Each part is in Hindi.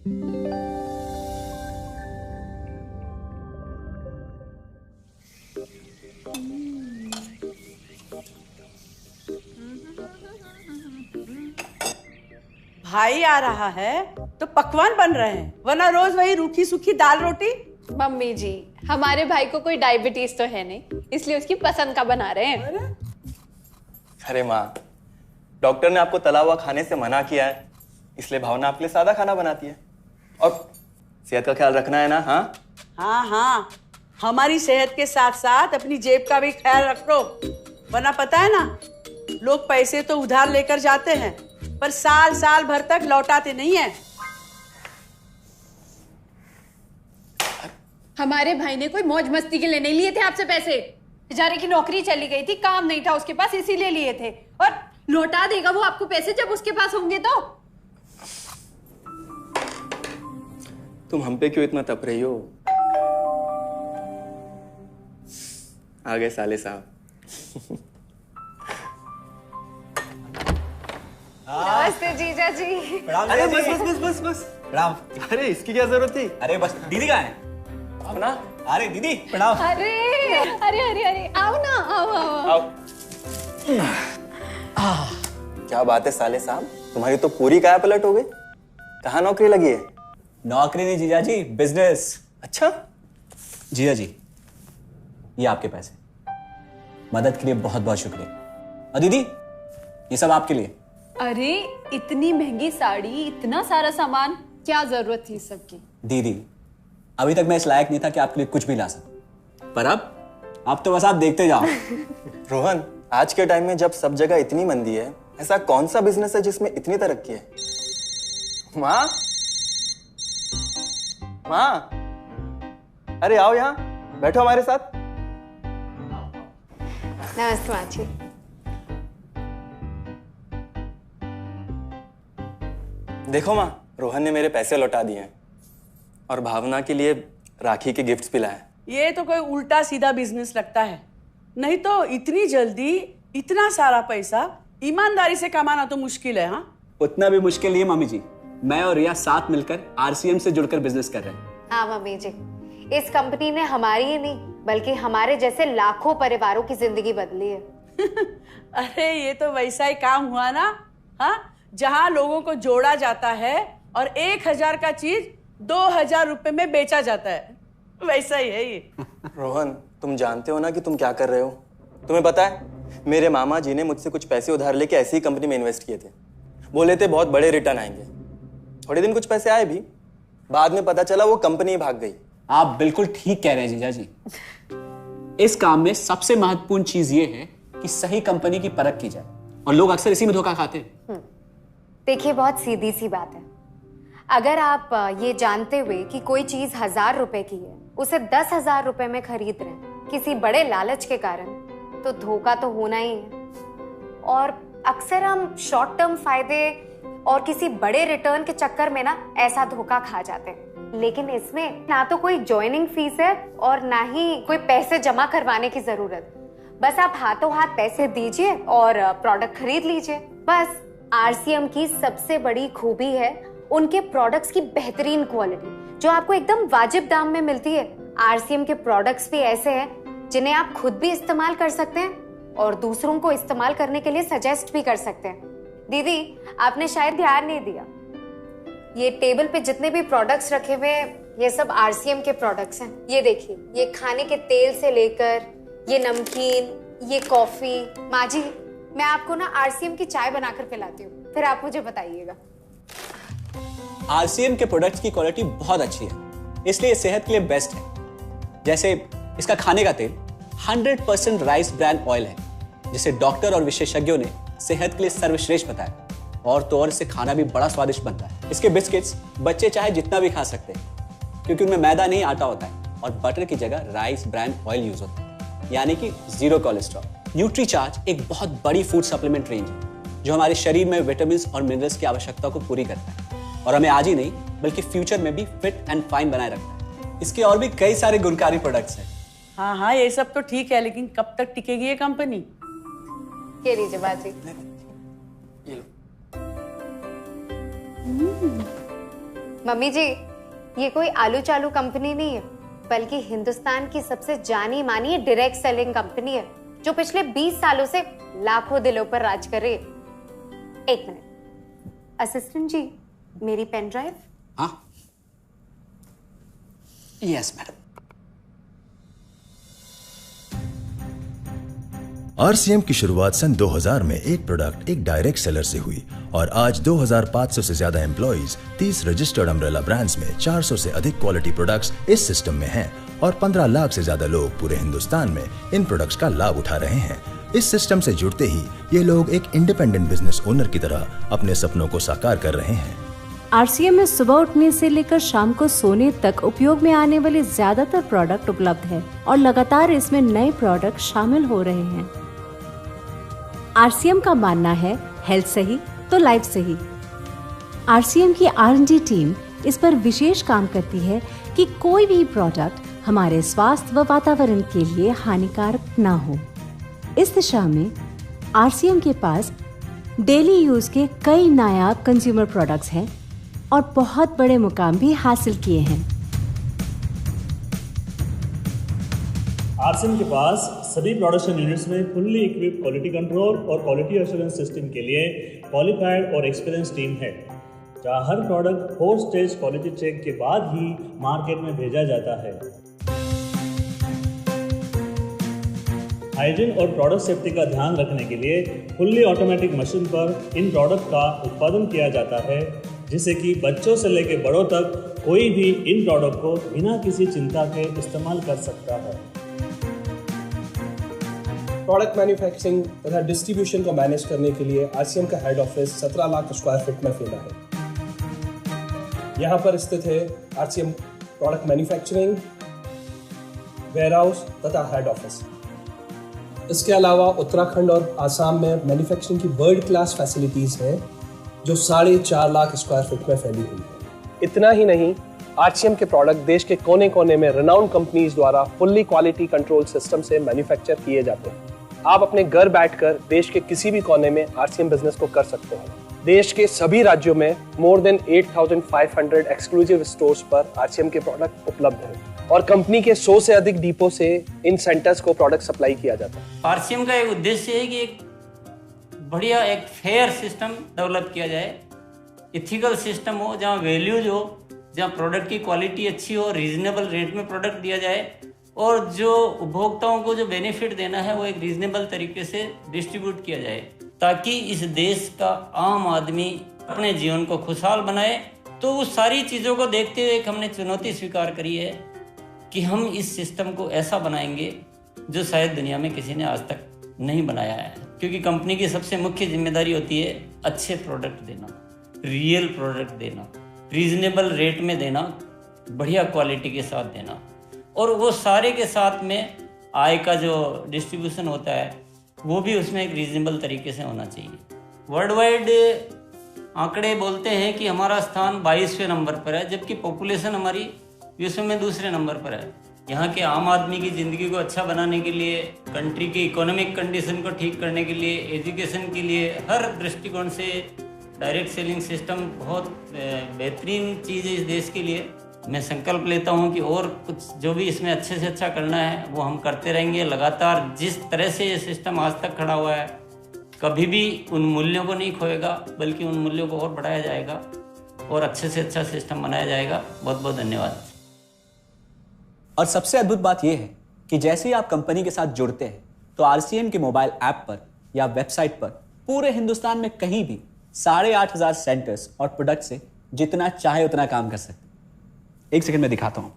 भाई आ रहा है तो पकवान बन रहे हैं, वरना रोज वही रूखी सूखी दाल रोटी। मम्मी जी, हमारे भाई को कोई डायबिटीज तो है नहीं, इसलिए उसकी पसंद का बना रहे हैं। अरे माँ, डॉक्टर ने आपको तला हुआ खाने से मना किया है, इसलिए भावना आपके लिए सादा खाना बनाती है। और सेहत का ख्याल रखना है ना? हाँ हाँ हाँ, हमारी सेहत के साथ साथ अपनी जेब का भी ख्याल रखो, वरना पता है ना, लोग पैसे तो उधार लेकर जाते हैं पर साल साल भर तक लौटाते नहीं है। हमारे भाई ने कोई मौज मस्ती के लिए नहीं लिए थे आपसे पैसे। बेचारे की नौकरी चली गई थी, काम नहीं था उसके पास, इसीलिए लिए थे। और लौटा देगा वो आपको पैसे जब उसके पास होंगे तो। तुम हम पे क्यों इतना तप रही हो? आ गए साले साहब। नमस्ते जीजा जी। अरे बस बस बस बस बस प्रणाम। अरे इसकी क्या जरूरत थी? अरे बस दीदी कहाँ है? अपना अरे दीदी प्रणाम। अरे अरे अरे अरे आओ ना, आओ। क्या बात है साले साहब, तुम्हारी तो पूरी काया पलट हो गई। कहाँ नौकरी लगी है? नौकरी नहीं जीजा जी, बिजनेस। अच्छा जीजा जी, ये आपके पैसे, मदद के लिए बहुत बहुत शुक्रिया। और दीदी, ये सब आपके लिए। अरे इतनी महंगी साड़ी, इतना सारा सामान, क्या जरूरत थी सबकी? दीदी, अभी तक मैं इस लायक नहीं था कि आपके लिए कुछ भी ला सकूं, पर अब तो बस आप देखते जाओ। रोहन, आज के टाइम में जब सब जगह इतनी मंदी है, ऐसा कौन सा बिजनेस है जिसमें इतनी तरक्की है? माँ, माँ, अरे आओ यहाँ बैठो हमारे साथ। नमस्ते माँ जी। देखो माँ, रोहन ने मेरे पैसे लौटा दिए हैं और भावना के लिए राखी के गिफ्ट्स भी लाए। ये तो कोई उल्टा सीधा बिजनेस लगता है, नहीं तो इतनी जल्दी इतना सारा पैसा ईमानदारी से कमाना तो मुश्किल है। हाँ, उतना भी मुश्किल नहीं है मम्मी जी, मैं और रिया साथ मिलकर आरसीएम से जुड़कर बिजनेस कर रहे हैं। हाँ मम्मी जी, इस कंपनी ने हमारी ही नहीं बल्कि हमारे जैसे लाखों परिवारों की जिंदगी बदली है। अरे ये तो वैसा ही काम हुआ ना, हाँ, जहाँ लोगों को जोड़ा जाता है और 1000 का चीज 2000 रुपए में बेचा जाता है, वैसा ही है ये। रोहन, तुम जानते हो ना कि तुम क्या कर रहे हो? तुम्हें पता है, मेरे मामा जी ने मुझसे कुछ पैसे उधार लेके ऐसी ही कंपनी में इन्वेस्ट किए थे। बोले थे बहुत बड़े रिटर्न आएंगे। थोड़े दिन कुछ पैसे आए भी, बाद में पता चला वो कंपनी भाग गई। आप बिल्कुल ठीक कह रहे हैं जीजा जी। इस काम में सबसे महत्वपूर्ण चीज ये है कि सही कंपनी की परख की जाए, और लोग अक्सर इसी में धोखा खाते हैं। देखिए, बहुत सीधी सी बात है। अगर आप ये जानते हुए कि कोई चीज 1000 रुपए की है, उसे 10,000 रुपए में खरीद रहे हैं किसी बड़े लालच के कारण, तो धोखा तो होना ही है। और अक्सर हम शॉर्ट टर्म फायदे और किसी बड़े रिटर्न के चक्कर में ना ऐसा धोखा खा जाते हैं। लेकिन इसमें ना तो कोई ज्वाइनिंग फीस है और ना ही कोई पैसे जमा करवाने की जरूरत। बस आप हाथों हाथ पैसे दीजिए और प्रोडक्ट खरीद लीजिए। बस आरसीएम की सबसे बड़ी खूबी है उनके प्रोडक्ट्स की बेहतरीन क्वालिटी, जो आपको एकदम वाजिब दाम में मिलती है। आरसीएम के प्रोडक्ट्स भी ऐसे हैं जिन्हें आप खुद भी इस्तेमाल कर सकते हैं और दूसरों को इस्तेमाल करने के लिए सजेस्ट भी कर सकते हैं। दीदी, आपने शायद ध्यान नहीं दिया, ये टेबल पे जितने भी प्रोडक्ट्स रखे हुए हैं, ये सब आरसीएम के प्रोडक्ट्स हैं। ये देखिए, ये खाने के तेल से लेकर ये नमकीन, ये कॉफी। माँ जी, मैं आपको ना आरसीएम की चाय बनाकर पिलाती हूँ, फिर आप मुझे बताइएगा। आरसीएम के प्रोडक्ट्स की क्वालिटी बहुत अच्छी है, इसलिए सेहत के लिए बेस्ट है। जैसे इसका खाने का तेल 100% राइस ब्रांड ऑयल है, जिसे डॉक्टर और विशेषज्ञों ने सेहत के लिए सर्वश्रेष्ठ बताया। और तो और इससे खाना भी बड़ा स्वादिष्ट बनता है। इसके बिस्किट्स बच्चे चाहे जितना भी खा सकते हैं, क्योंकि उनमें मैदा नहीं आटा होता है और बटर की जगह राइस ब्रांड ऑयल यूज होता है, यानी कि 0 कोलेस्ट्रॉल। न्यूट्रीचार्ज एक बहुत बड़ी फूड सप्लीमेंट रेंज है, जो हमारे शरीर में विटामिन्स और मिनरल्स की आवश्यकता को पूरी करता है और हमें आज ही नहीं बल्कि फ्यूचर में भी फिट एंड फाइन बनाए रखता है। इसके और भी कई सारे गुणकारी प्रोडक्ट्स हैं। हाँ हाँ, ये सब तो ठीक है, लेकिन कब तक टिकेगी ये कंपनी? ये लीजिए बाजी। ये लो। मम्मी जी, ये कोई आलू चालू कंपनी नहीं है, बल्कि हिंदुस्तान की सबसे जानी मानी डायरेक्ट सेलिंग कंपनी है, जो पिछले 20 सालों से लाखों दिलों पर राज कर रही है। एक मिनट असिस्टेंट जी, मेरी पेन ड्राइव। हाँ, यस मैडम। आरसीएम की शुरुआत सन 2000 में एक प्रोडक्ट एक डायरेक्ट सेलर से हुई और आज 2500 से ज्यादा एम्प्लॉइज 30 रजिस्टर्ड अम्ब्रेला ब्रांड्स में 400 से अधिक क्वालिटी प्रोडक्ट्स इस सिस्टम में हैं और 15 लाख से ज्यादा लोग पूरे हिंदुस्तान में इन प्रोडक्ट्स का लाभ उठा रहे हैं। इस सिस्टम से जुड़ते ही ये लोग एक इंडिपेंडेंट बिजनेस ओनर की तरह अपने सपनों को साकार कर रहे हैं। आरसीएम में सुबह उठने से लेकर शाम को सोने तक उपयोग में आने वाले ज्यादातर प्रोडक्ट उपलब्ध है और लगातार इसमें नए प्रोडक्ट शामिल हो रहे हैं। आरसीएम का मानना है हेल्थ सही तो लाइफ सही। आरसीएम की R&D टीम इस पर विशेष काम करती है कि कोई भी प्रोडक्ट हमारे स्वास्थ्य व वातावरण के लिए हानिकारक ना हो। इस दिशा में आरसीएम के पास डेली यूज के कई नायाब कंज्यूमर प्रोडक्ट्स हैं और बहुत बड़े मुकाम भी हासिल किए हैं। आरसीएम के पास सभी प्रोडक्शन यूनिट्स में फुल्ली इक्विप क्वालिटी कंट्रोल और क्वालिटी एश्योरेंस सिस्टम के लिए क्वालिफाइड और एक्सपीरियंस टीम है, जहां हर प्रोडक्ट 4 स्टेज क्वालिटी चेक के बाद ही मार्केट में भेजा जाता है। हाइजीन और प्रोडक्ट सेफ्टी का ध्यान रखने के लिए फुल्ली ऑटोमेटिक मशीन पर इन प्रोडक्ट का उत्पादन किया जाता है, जिससे कि बच्चों से लेकर बड़ों तक कोई भी इन प्रोडक्ट को बिना किसी चिंता के इस्तेमाल कर सकता है। प्रोडक्ट मैन्युफैक्चरिंग तथा डिस्ट्रीब्यूशन को मैनेज करने के लिए आरसीएम का head office 17 lakh square feet में फैला है। यहाँ पर स्थित है आरसीएम प्रोडक्ट मैन्युफैक्चरिंग, वेयरहाउस तथा हेड ऑफिस। इसके अलावा उत्तराखंड और आसाम में मैन्युफैक्चरिंग की वर्ल्ड क्लास फैसिलिटीज हैं, जो 4.5 लाख स्क्वायर फीट में फैली हुई है। इतना ही नहीं, आरसीएम के प्रोडक्ट देश के कोने कोने में रिनाउंड कंपनीज द्वारा फुल्ली क्वालिटी कंट्रोल सिस्टम से मैन्युफैक्चर किए जाते हैं। आप अपने घर बैठकर देश के किसी भी कोने में आरसीएम बिजनेस को कर सकते हैं। देश के सभी राज्यों में मोर देन 8,500 एक्सक्लूसिव स्टोर्स पर आरसीएम के प्रोडक्ट उपलब्ध हैं और कंपनी के 100 से अधिक डिपो से इन सेंटर्स को प्रोडक्ट सप्लाई किया जाता है। आरसीएम का एक उद्देश्य है कि एक बढ़िया एक फेयर सिस्टम डेवलप किया जाए, इथिकल सिस्टम हो, जहाँ वैल्यूज हो, जहाँ प्रोडक्ट की क्वालिटी अच्छी हो, रीजनेबल रेट में प्रोडक्ट दिया जाए और जो उपभोक्ताओं को जो बेनिफिट देना है वो एक रीजनेबल तरीके से डिस्ट्रीब्यूट किया जाए, ताकि इस देश का आम आदमी अपने जीवन को खुशहाल बनाए। तो उस सारी चीज़ों को देखते हुए एक हमने चुनौती स्वीकार करी है कि हम इस सिस्टम को ऐसा बनाएंगे जो शायद दुनिया में किसी ने आज तक नहीं बनाया है, क्योंकि कंपनी की सबसे मुख्य जिम्मेदारी होती है अच्छे प्रोडक्ट देना, रियल प्रोडक्ट देना, रीजनेबल रेट में देना, बढ़िया क्वालिटी के साथ देना, और वो सारे के साथ में आय का जो डिस्ट्रीब्यूशन होता है वो भी उसमें एक रीजनेबल तरीके से होना चाहिए। वर्ल्ड वाइड आंकड़े बोलते हैं कि हमारा स्थान 22वें नंबर पर है, जबकि पॉपुलेशन हमारी विश्व में दूसरे नंबर पर है। यहाँ के आम आदमी की ज़िंदगी को अच्छा बनाने के लिए, कंट्री की इकोनॉमिक कंडीशन को ठीक करने के लिए, एजुकेशन के लिए, हर दृष्टिकोण से डायरेक्ट सेलिंग सिस्टम बहुत बेहतरीन चीज़ है इस देश के लिए। मैं संकल्प लेता हूं कि और कुछ जो भी इसमें अच्छे से अच्छा करना है वो हम करते रहेंगे लगातार। जिस तरह से ये सिस्टम आज तक खड़ा हुआ है, कभी भी उन मूल्यों को नहीं खोएगा, बल्कि उन मूल्यों को और बढ़ाया जाएगा और अच्छे से अच्छा सिस्टम बनाया जाएगा। बहुत बहुत धन्यवाद। और सबसे अद्भुत बात यह है कि जैसे ही आप कंपनी के साथ जुड़ते हैं तो आरसीएम के मोबाइल ऐप पर या वेबसाइट पर पूरे हिंदुस्तान में कहीं भी 8,500 सेंटर्स और प्रोडक्ट से जितना चाहे उतना काम कर सकते हैं। एक सेकंड में दिखाता हूं।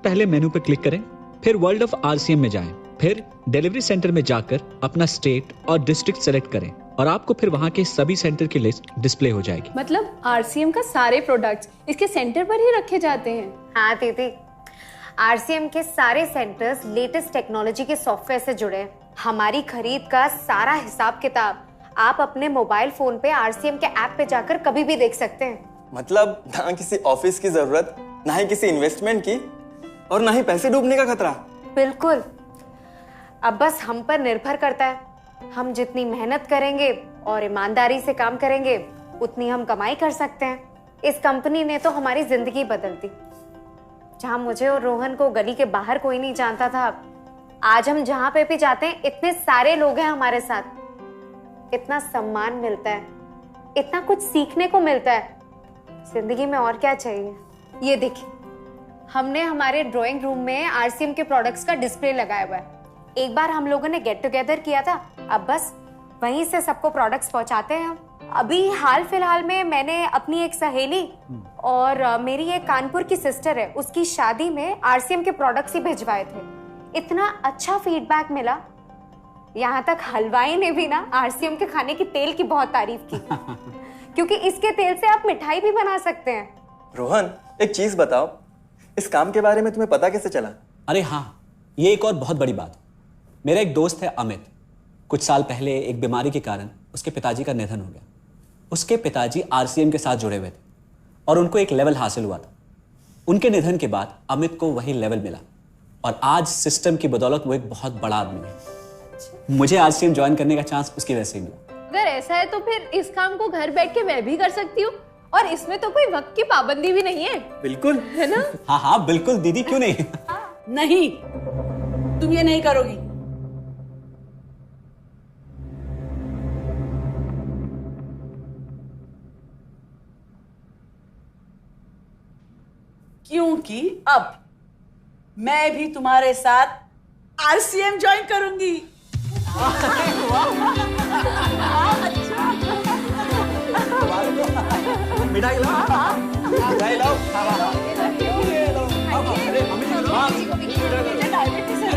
पहले मेनू पर क्लिक करें, फिर वर्ल्ड ऑफ आरसीएम में जाएं, फिर डिलीवरी सेंटर में जाकर अपना स्टेट और डिस्ट्रिक्ट सेलेक्ट करें और आपको फिर वहां के सभी सेंटर की लिस्ट डिस्प्ले हो जाएगी। मतलब आरसीएम का सारे प्रोडक्ट्स इसके सेंटर पर ही रखे जाते हैं? हाँ दीदी, आरसीएम के सारे सेंटर्स लेटेस्ट टेक्नोलॉजी के सॉफ्टवेयर से जुड़े हैं। हमारी खरीद का सारा हिसाब किताब आप अपने मोबाइल फोन पे आरसीएम के ऐप पे जाकर कभी भी देख सकते हैं। मतलब ना किसी ऑफिस की जरूरत, ना ही किसी इन्वेस्टमेंट की, और ना ही पैसे डूबने का खतरा। बिल्कुल। अब बस हम पर निर्भर करता है, हम जितनी मेहनत करेंगे और ईमानदारी से काम करेंगे उतनी हम कमाई कर सकते हैं। इस कंपनी ने तो हमारी जिंदगी बदल दी। जहां मुझे और रोहन को गली के बाहर कोई नहीं जानता था, आज हम जहां पे भी जाते हैं इतने सारे लोग हैं हमारे साथ। इतना सम्मान मिलता है, इतना कुछ सीखने को मिलता है। जिंदगी में और क्या चाहिए। ये देखिए, हमने हमारे ड्राइंग रूम में आरसीएम के प्रोडक्ट्स का डिस्प्ले लगाया हुआ है। एक बार हम लोगों ने गेट टुगेदर किया था, अब बस वहीं से सबको प्रोडक्ट्स पहुंचाते हैं हम। अभी हाल फिलहाल में मैंने अपनी एक सहेली और मेरी एक कानपुर की सिस्टर है, उसकी शादी में आरसीएम के प्रोडक्ट्स ही भिजवाए थे। इतना अच्छा फीडबैक मिला, यहाँ तक हलवाई ने भी ना आरसीएम के खाने की तेल की बहुत तारीफ की क्योंकि इसके तेल से आप मिठाई भी बना सकते हैं। रोहन, एक चीज बताओ, इस काम के बारे में तुम्हें पता कैसे चला? अरे हाँ, ये एक और बहुत बड़ी बात। मेरा एक दोस्त है अमित, कुछ साल पहले एक बीमारी के कारण उसके पिताजी का निधन हो गया। उसके पिताजी आरसीएम के साथ जुड़े हुए थे और उनको एक लेवल हासिल हुआ था। उनके निधन के बाद अमित को वही लेवल मिला और आज सिस्टम की बदौलत वो एक बहुत बड़ा आदमी है। मुझे आरसीएम ज्वाइन करने का चांस उसकी वजह से ही मिला। अगर ऐसा है तो फिर इस काम को घर बैठ के मैं भी कर सकती हूँ, और इसमें तो कोई वक्त की पाबंदी भी नहीं है। बिल्कुल, है ना? हाँ हाँ बिल्कुल दीदी, क्यों नहीं। नहीं, तुम ये नहीं करोगी। क्योंकि अब मैं भी तुम्हारे साथ आरसीएम ज्वाइन करूंगी। मिठाई लाओ, मिठाई लाओ। डायबिटीज है।